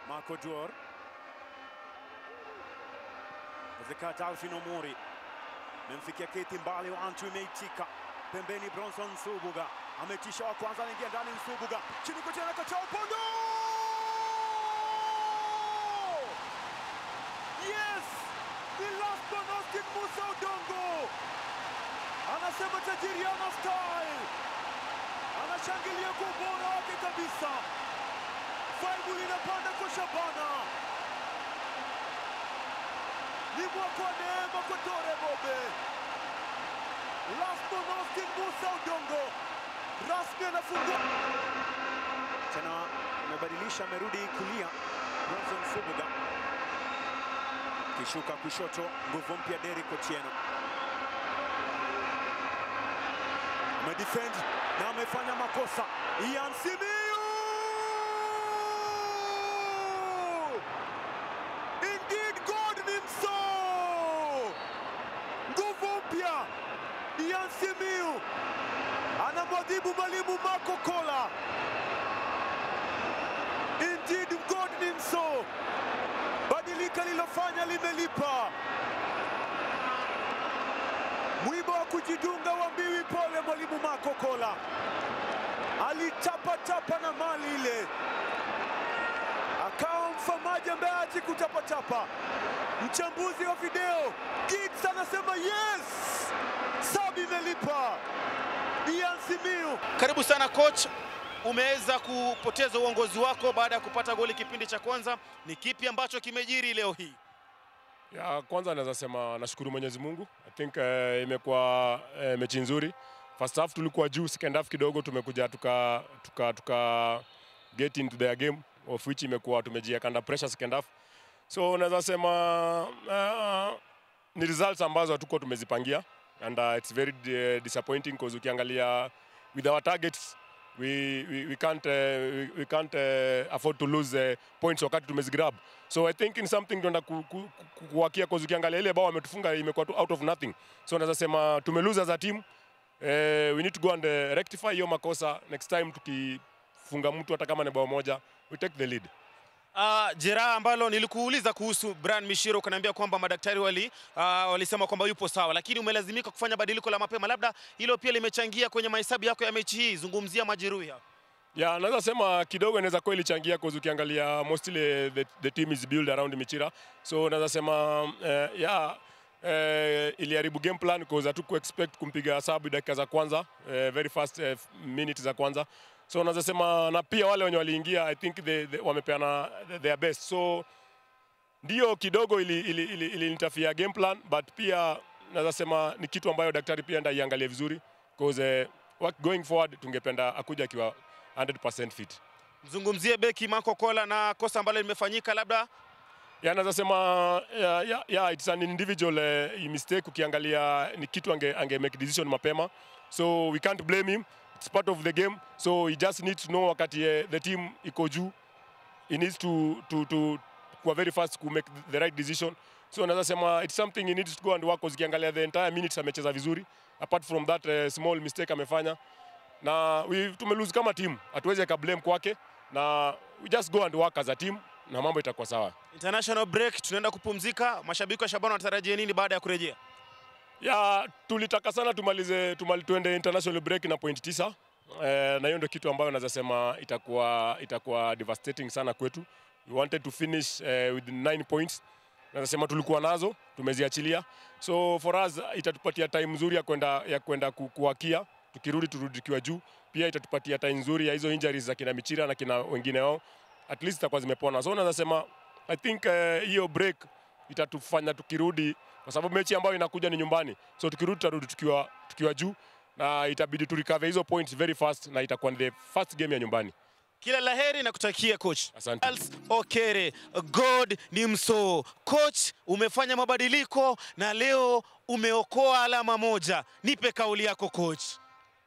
Marco Dior. Zekata Alfin Omori. Memfikia Kethi Mbale wa Antu imeitika. Pembeni Bronson Nsubuga. Ametisha wa kwanza anaingia ndani Nsubuga. Chini kwa tena kacha upondo. Yes! The last Bonoskin Musa Odongo. Anasema tajiri ana style. Anashangilia kwa ubora wake kabisa. Faibu linapanda kwa Shabana. Ni mwako wa neema kwa Tore Bobe. Last Bonoskin Musa Odongo. Rasmi anafungua. Tena amebadilisha, amerudi kulia. Bronson Nsubuga. Kishuka kushoto, nguvu mpya Derrick Otieno. Amedefend na amefanya makosa. Ian Simiyu! Indeed God ni mso! Nguvu mpya Ian Simiyu anamwadhibu mwalimu Marco Kola. Indeed God ni mso! Badilika lilofanya limelipa. Mwiba wa kujidunga wa mbiwi pole mwalimu Marco Kola. Alitapa na mali ile. Akawa mfamaji ambaye haji kutapa. Mchambuzi wa video Gids anasema yes! Sabi imelipa. Ian Simiyu. Karibu sana coach. Umeweza kupoteza uongozi wako baada ya kupata goli kipindi cha kwanza. Ni kipi ambacho kimejiri leo hii? Ya kwanza naweza sema nashukuru Mwenyezi Mungu. I think imekuwa mechi nzuri. First half tulikuwa juu, second half kidogo tumekuja tuka get into their game, of which imekuwa tumejiweka under pressure second half. So naweza sema ni results ambazo hatuko tumezipangia, and it's very disappointing because ukiangalia with our targets we can't afford to lose points wakati tumezigrab. So I think in something tunaenda kuwakia cause ukiangalia ile bao wametufunga imekuwa tu out of nothing. So naweza sema tumelose as a team. We need to go and rectify hiyo makosa next time. Tukifunga mtu hata kama ni bao moja, we take the lead. Jeraha ambalo nilikuuliza kuhusu Brian Mishiro, ukaniambia kwamba madaktari walisema kwamba yupo sawa, lakini umelazimika kufanya badiliko la mapema. Labda hilo pia limechangia kwenye mahesabu yako ya mechi hii. Zungumzia majeruhi hapa. Yeah, naweza sema kidogo inaweza kweli changia cause ukiangalia mostly the team is built around Michira. So naweza sema iliharibu game plan cause hatuku expect kumpiga sabu dakika za kwanza, very fast minutes za kwanza. So naweza sema na pia wale wenye waliingia I think wamepeana their best. So ndio kidogo ili interfere game plan, but pia naweza sema ni kitu ambayo daktari pia ndio iangalie vizuri cause going forward tungependa akuja akiwa 100% fit. Mzungumzie beki Marco Kola na kosa ambalo limefanyika labda. Naweza sema it's an individual mistake. Ukiangalia ni kitu ange make decision mapema. So we can't blame him. It's part of the game. So he just needs to know wakati the team iko juu, he needs to go very fast to make the right decision. So naweza sema it's something he needs to go and work cause ukiangalia the entire minutes amecheza vizuri. Apart from that small mistake amefanya. Na tumelose kama team. Hatuwezi ka blame kwake, na we just go and work as a team na mambo itakuwa sawa. International break tunaenda kupumzika. Mashabiki wa Shabana watarajia nini baada ya kurejea? Tulitaka sana tuende international break na point 9. Na hiyo ndio kitu ambayo naweza sema itakuwa devastating sana kwetu. We wanted to finish with 9 points. Naweza sema tulikuwa nazo, tumeziachilia. So for us itatupatia time nzuri ya kwenda kuwakia. Turudi tukiwa juu. Pia itatupatia time nzuri ya hizo injuries za kina Michira na kina wengine wao. At least itakuwa zimepona. So naweza sema I think hiyo break itatufanya tukirudi, kwa sababu mechi ambayo inakuja ni nyumbani. So tutarudi tukiwa juu, na itabidi tu recover hizo points very fast, na itakuwa the first game ya nyumbani. Kila laheri na kutakia coach. Asante. Charles Okere, God ni mso. Coach, umefanya mabadiliko na leo umeokoa alama moja. Nipe kauli yako coach.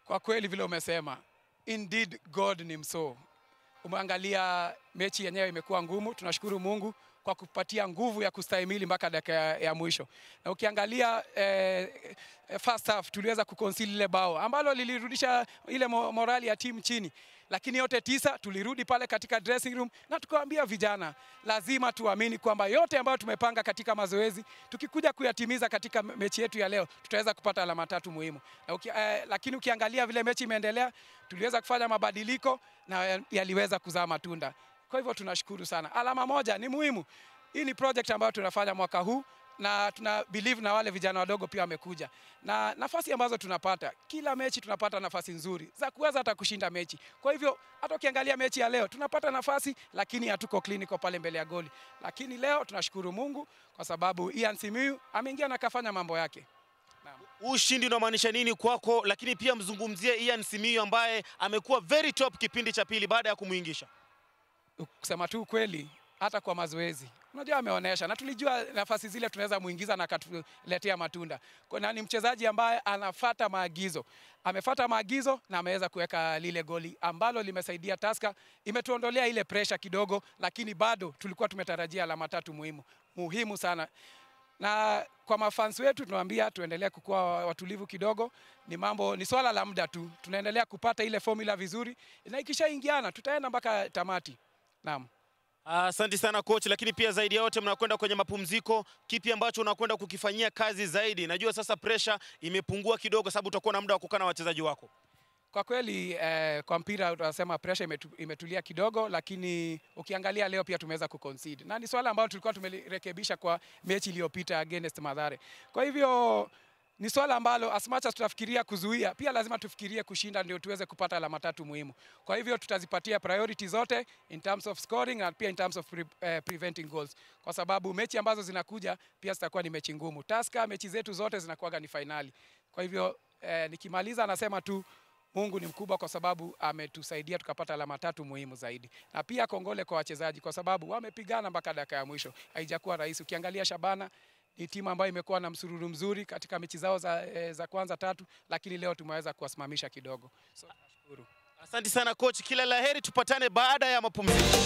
Kwa kweli vile umesema, indeed God ni mso. Umeangalia mechi yenyewe imekuwa ngumu. Tunashukuru Mungu kwa kupatia nguvu ya kustahimili mpaka dakika ya mwisho. Na ukiangalia first half tuliweza kuconcede ile bao ambalo lilirudisha ile morali ya timu chini. Lakini yote 9 tulirudi pale katika dressing room na tukawaambia vijana lazima tuamini kwamba yote ambayo tumepanga katika mazoezi tukikuja kuyatimiza katika mechi yetu ya leo tutaweza kupata alama 3 muhimu. Na lakini ukiangalia vile mechi imeendelea tuliweza kufanya mabadiliko na yaliweza kuzaa matunda. Kwa hivyo tunashukuru sana. Alama 1 ni muhimu. Hii ni project ambayo tunafanya mwaka huu na tuna believe na wale vijana wadogo pia wamekuja. Na nafasi ambazo tunapata, kila mechi tunapata nafasi nzuri za kuweza hata kushinda mechi. Kwa hivyo hata ukiangalia mechi ya leo tunapata nafasi lakini hatuko clinical pale mbele ya goli. Lakini leo tunashukuru Mungu kwa sababu Ian Simiyu ameingia na kafanya mambo yake. Ushindi unamaanisha nini kwako, lakini pia mzungumzie Ian Simiyu ambaye amekuwa very top kipindi cha pili baada ya kumuingisha? Kusema tu kweli, hata kwa mazoezi unajua ameonyesha, na tulijua nafasi zile tunaweza muingiza na akatuletea matunda. Kwa ni mchezaji ambaye anafuata maagizo. Amefuata maagizo na ameweza kuweka lile goli ambalo limesaidia Tusker. Imetuondolea ile pressure kidogo, lakini bado tulikuwa tumetarajia alama 3 muhimu sana. Na kwa mafans wetu tunawaambia tuendelee kukua watulivu kidogo. Ni swala la muda tu. Tunaendelea kupata ile formula vizuri na ikishaingiana tutaenda mpaka tamati. Naam. Asante sana coach, lakini pia zaidi ya yote mnakwenda kwenye mapumziko. Kipi ambacho unakwenda kukifanyia kazi zaidi? Najua sasa pressure imepungua kidogo sababu utakuwa na muda wa kukaa na wachezaji wako. Kwa kweli kwa mpira tunasema pressure imetulia kidogo, lakini ukiangalia leo pia tumeweza kuconcede. Na ni swala ambalo tulikuwa tumerekebisha kwa mechi iliyopita against Mathare. Kwa hivyo ni swala ambalo as much as tutafikiria kuzuia, pia lazima tufikirie kushinda ndio tuweze kupata alama 3 muhimu. Kwa hivyo tutazipatia priority zote in terms of scoring and pia in terms of preventing goals. Kwa sababu mechi ambazo zinakuja pia zitakuwa ni mechi ngumu. Tusker mechi zetu zote zinakuwa ni finali. Kwa hivyo nikimaliza nasema tu Mungu ni mkubwa kwa sababu ametusaidia tukapata alama 3 muhimu zaidi. Na pia kongole kwa wachezaji kwa sababu wamepigana mpaka dakika ya mwisho. Haijakuwa rahisi. Ukiangalia Shabana ni timu ambayo imekuwa na msururu mzuri katika mechi zao za kwanza 3, lakini leo tumeweza kuwasimamisha kidogo. So nashukuru. Asante sana coach, kila laheri, tupatane baada ya mapumziko.